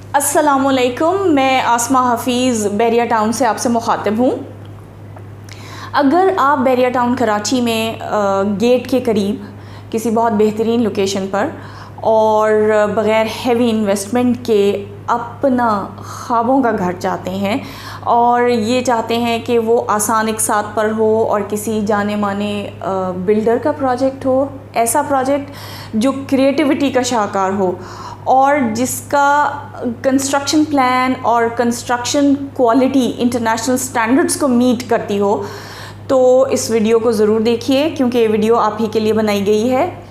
अस्सलामुअलैकुम, मैं आसमा हफ़ीज़ बैरिया टाउन से आपसे मुखातिब हूँ। अगर आप बैरिया टाउन कराची में गेट के करीब किसी बहुत बेहतरीन लोकेशन पर और बग़ैर हेवी इन्वेस्टमेंट के अपना ख्वाबों का घर चाहते हैं और ये चाहते हैं कि वो आसान एक साथ पर हो और किसी जाने माने बिल्डर का प्रोजेक्ट हो, ऐसा प्रोजेक्ट जो क्रिएटिविटी का शाहकार हो और जिसका कंस्ट्रक्शन प्लान और कंस्ट्रक्शन क्वालिटी इंटरनेशनल स्टैंडर्ड्स को मीट करती हो, तो इस वीडियो को ज़रूर देखिए क्योंकि ये वीडियो आप ही के लिए बनाई गई है।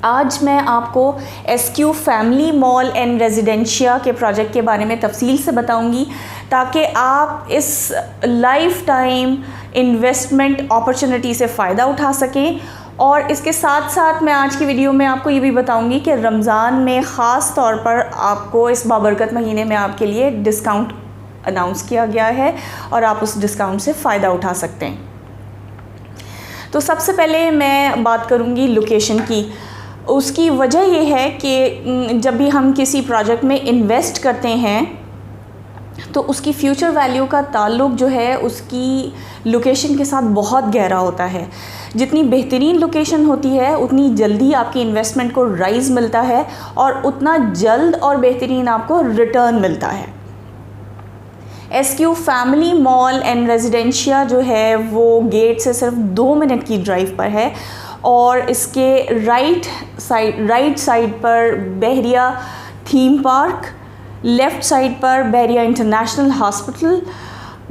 आज मैं आपको SQ family mall and residencia के प्रोजेक्ट के बारे में तफसील से बताऊंगी ताकि आप इस लाइफ टाइम इन्वेस्टमेंट अपॉर्चुनिटी से फ़ायदा उठा सकें। और इसके साथ साथ मैं आज की वीडियो में आपको ये भी बताऊंगी कि रमज़ान में ख़ास तौर पर आपको इस बाबरकत महीने में आपके लिए डिस्काउंट अनाउंस किया गया है और आप उस डिस्काउंट से फ़ायदा उठा सकते हैं। तो सबसे पहले मैं बात करूंगी लोकेशन की। उसकी वजह यह है कि जब भी हम किसी प्रोजेक्ट में इन्वेस्ट करते हैं तो उसकी फ्यूचर वैल्यू का ताल्लुक़ जो है उसकी लोकेशन के साथ बहुत गहरा होता है। जितनी बेहतरीन लोकेशन होती है उतनी जल्दी आपकी इन्वेस्टमेंट को राइज़ मिलता है और उतना जल्द और बेहतरीन आपको रिटर्न मिलता है। SQ family mall and residencia जो है वो गेट से सिर्फ 2 मिनट की ड्राइव पर है और इसके राइट साइड पर बहरिया थीम पार्क, लेफ़्ट साइड पर बहरिया इंटरनेशनल हॉस्पिटल,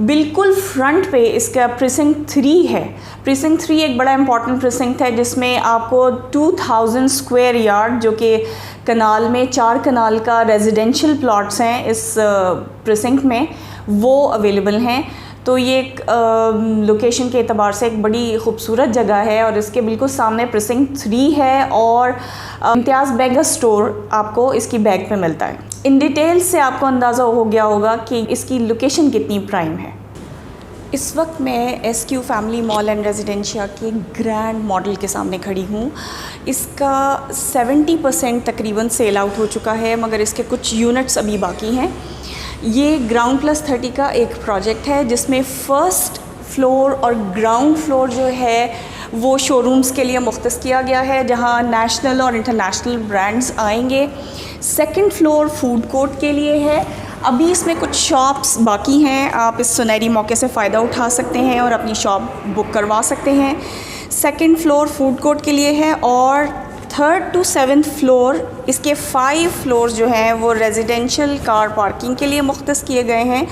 बिल्कुल फ्रंट पे इसका प्रीसिंक्ट 3 है। प्रीसिंक्ट 3 एक बड़ा इंपॉर्टेंट प्रीसिंक्ट है जिसमें आपको 2000 स्क्वायर यार्ड जो कि कनाल में 4 कनाल का रेजिडेंशियल प्लॉट्स हैं इस प्रीसिंक्ट में, वो अवेलेबल हैं। तो ये एक लोकेशन के एतबार से एक बड़ी ख़ूबसूरत जगह है और इसके बिल्कुल सामने प्रीसिंक्ट 3 है और इम्तियाज़ बैग स्टोर आपको इसकी बैग पे मिलता है। इन डिटेल से आपको अंदाज़ा हो गया होगा कि इसकी लोकेशन कितनी प्राइम है। इस वक्त मैं SQ family mall and residencia के ग्रैंड मॉडल के सामने खड़ी हूँ। इसका 70% तकरीबन सेल आउट हो चुका है मगर इसके कुछ यूनिट्स अभी बाकी हैं। ये ग्राउंड प्लस 30 का एक प्रोजेक्ट है जिसमें फ़र्स्ट फ्लोर और ग्राउंड फ्लोर जो है वो शोरूम्स के लिए मुख्तस किया गया है जहां नेशनल और इंटरनेशनल ब्रांड्स आएंगे। सेकंड फ्लोर फूड कोर्ट के लिए है। अभी इसमें कुछ शॉप्स बाकी हैं, आप इस सुनहरी मौके से फ़ायदा उठा सकते हैं और अपनी शॉप बुक करवा सकते हैं। सेकंड फ्लोर फूड कोर्ट के लिए है और 3rd to 7th फ्लोर इसके 5 फ्लोर जो हैं वो रेजिडेंशियल कार पार्किंग के लिए मुख्तस किए गए हैं।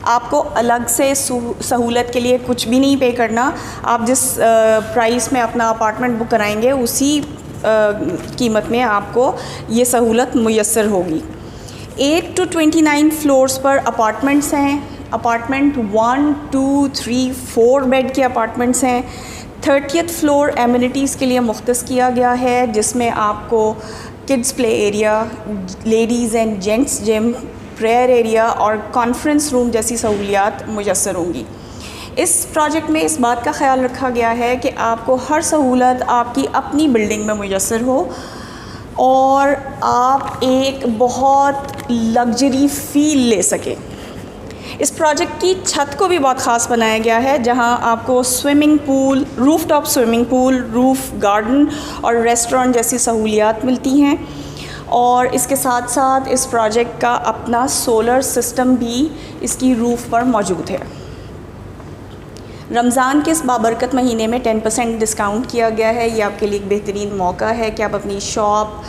आपको अलग से सहूलत के लिए कुछ भी नहीं पे करना। आप जिस प्राइस में अपना अपार्टमेंट बुक कराएंगे उसी कीमत में आपको ये सहूलत मुयस्सर होगी। 8 to 29 फ्लोर्स पर अपार्टमेंट्स हैं। अपार्टमेंट 1, 2, 3, 4 बेड के अपार्टमेंट्स हैं। 30th फ्लोर एमिनिटीज़ के लिए मुख्तस किया गया है जिसमें आपको kids play area, ladies and gents gym, prayer area और कॉन्फ्रेंस रूम जैसी सहूलियात मुयस्सर होंगी। इस प्रोजेक्ट में इस बात का ख्याल रखा गया है कि आपको हर सहूलत आपकी अपनी बिल्डिंग में मुयस्सर हो और आप एक बहुत लग्जरी फ़ील ले सकें। इस प्रोजेक्ट की छत को भी बहुत ख़ास बनाया गया है जहां आपको swimming pool, rooftop swimming pool, roof garden और रेस्टोरेंट जैसी सहूलियात मिलती हैं। और इसके साथ साथ इस प्रोजेक्ट का अपना सोलर सिस्टम भी इसकी रूफ़ पर मौजूद है। रमज़ान के इस बाबरकत महीने में 10% डिस्काउंट किया गया है। ये आपके लिए एक बेहतरीन मौका है कि आप अपनी शॉप,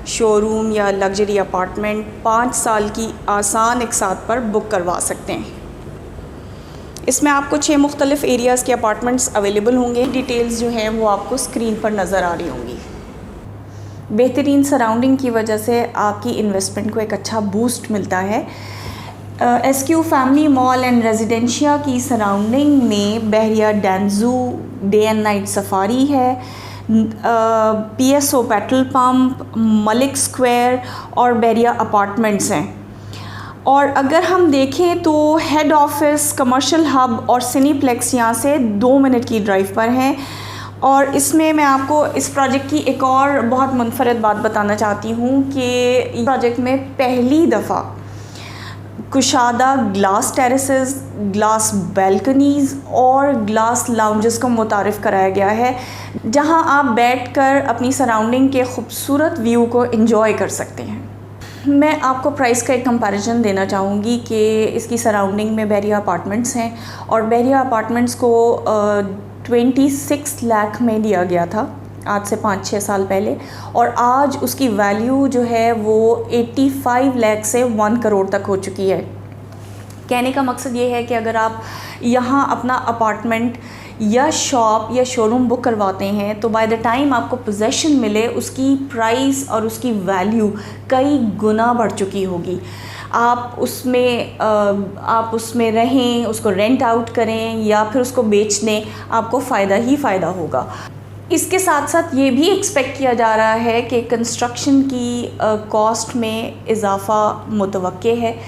शोरूम या लग्जरी अपार्टमेंट 5 साल की आसान एक साथ पर बुक करवा सकते हैं। इसमें आपको 6 मुख्तलिफ़ एरियाज़ के अपार्टमेंट्स अवेलेबल होंगे। डिटेल्स जो हैं वो आपको स्क्रीन पर नज़र आ रही होंगी। बेहतरीन सराउंडिंग की वजह से आपकी इन्वेस्टमेंट को एक अच्छा बूस्ट मिलता है। SQ family mall and residencia की सराउंडिंग में बहरिया डेंजू डे एंड नाइट सफारी है, PSO petrol pump, Malik square और बहरिया अपार्टमेंट्स हैं। और अगर हम देखें तो हेड ऑफिस, कमर्शियल हब और सिनीप्लेक्स यहाँ से 2 मिनट की ड्राइव पर हैं और इसमें मैं आपको इस प्रोजेक्ट की एक और बहुत मुनफरद बात बताना चाहती हूँ कि प्रोजेक्ट में पहली दफ़ा कुशादा ग्लास टेरेसेस, ग्लास बैल्कनीज़ और ग्लास लाउंजेस को मुतारिफ़ कराया गया है, जहां आप बैठकर अपनी सराउंडिंग के खूबसूरत व्यू को एंजॉय कर सकते हैं। मैं आपको प्राइस का एक कंपैरिजन देना चाहूँगी कि इसकी सराउंडिंग में बहरिया अपार्टमेंट्स हैं और बहरिया अपार्टमेंट्स को 26 लाख में दिया गया था आज से 5-6 साल पहले, और आज उसकी वैल्यू जो है वो 85 लाख से 1 करोड़ तक हो चुकी है। कहने का मकसद ये है कि अगर आप यहाँ अपना अपार्टमेंट या शॉप या शोरूम बुक करवाते हैं तो बाय द टाइम आपको पोजेसन मिले उसकी प्राइस और उसकी वैल्यू कई गुना बढ़ चुकी होगी। आप उसमें रहें, उसको रेंट आउट करें या फिर उसको बेच दें, आपको फ़ायदा ही फ़ायदा होगा। इसके साथ साथ ये भी एक्सपेक्ट किया जा रहा है कि कंस्ट्रक्शन की कॉस्ट में इजाफ़ा मुतवक्के है,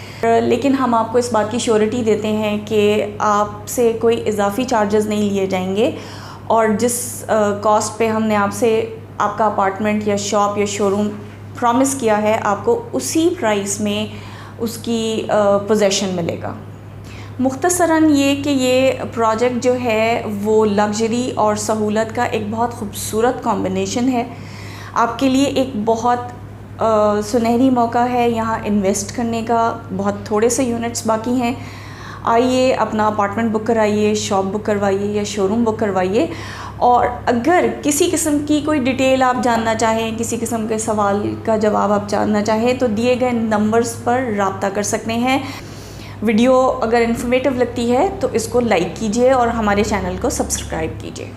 लेकिन हम आपको इस बात की श्योरिटी देते हैं कि आपसे कोई इजाफ़ी चार्जेस नहीं लिए जाएंगे और जिस कॉस्ट पे हमने आपसे आपका अपार्टमेंट या शॉप या शोरूम प्रॉमिस किया है, आपको उसी प्राइस में उसकी पोजेसन मिलेगा। मुख्तसरन ये कि ये प्रोजेक्ट जो है वो लग्जरी और सहूलत का एक बहुत ख़ूबसूरत कॉम्बिनेशन है। आपके लिए एक बहुत सुनहरी मौका है यहाँ इन्वेस्ट करने का। बहुत थोड़े से यूनिट्स बाकी हैं। आइए अपना अपार्टमेंट बुक कराइए, शॉप बुक करवाइए या शोरूम बुक करवाइए। और अगर किसी किस्म की कोई डिटेल आप जानना चाहें, किसी किस्म के सवाल का जवाब आप जानना चाहें तो दिए गए नंबर्स पर रब्ता कर सकते हैं। वीडियो अगर इन्फॉर्मेटिव लगती है तो इसको लाइक कीजिए और हमारे चैनल को सब्सक्राइब कीजिए।